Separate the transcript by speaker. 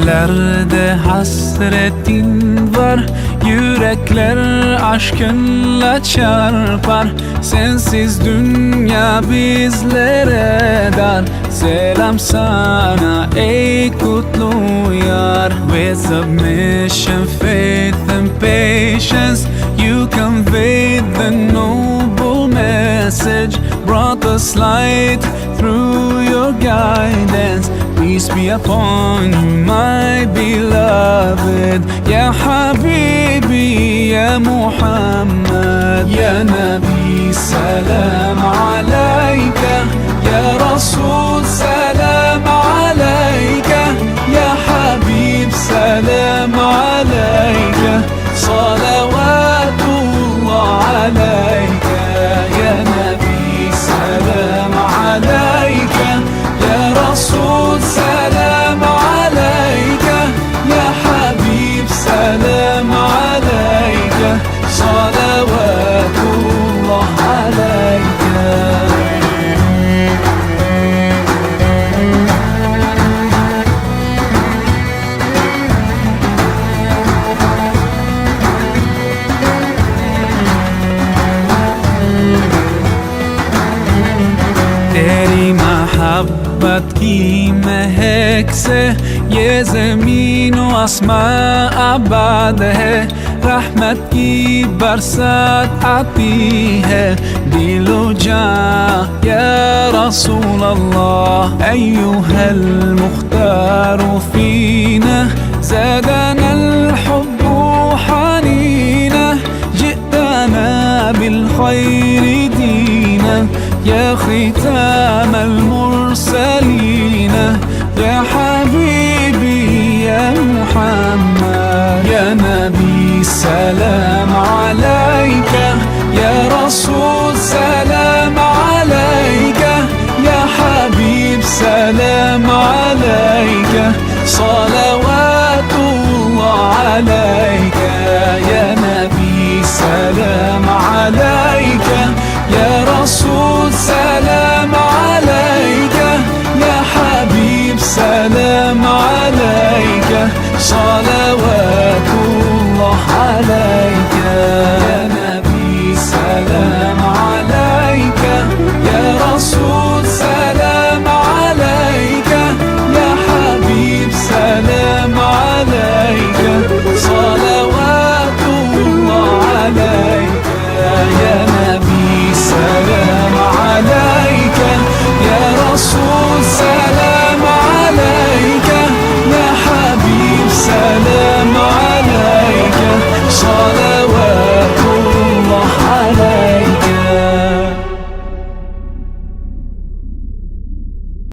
Speaker 1: Kalplerde hasretin var, yürekler aşkınla çarpar. Sensiz dünya bizlere dar. Selam sana ey kutlu yar. With submission, faith and patience, you conveyed the noble message, brought us light through your guidance. Peace be upon you, my beloved. Ya Habibi, Ya Muhammad, Ya Nabi, salam alayka. Ya Rasul, salam alayka. Ya Habib, salam alayka. Salawatullah alayka. Ya Nabi, salam alayka. Ya Rasul, salam alayka. Ya Habib, salam alayka. Salawatullah alayka. तेरी मोहब्बत की महक से ये ज़मीन व आसमां आबाद है। रहमत की बरसात आती है दिलो जां या रसूल अल्लाह। अय्युहल मुख्तार फीना ज़ादना الحب حنينا, जितना بالخير دينا. يا ختام المرسلين يا حبيبي يا محمد. يا نبي سلام عليك. يا رسول سلام عليك. يا حبيب سلام عليك. صلوات الله عليك. يا نبي سلام عليك. يا رسول سلام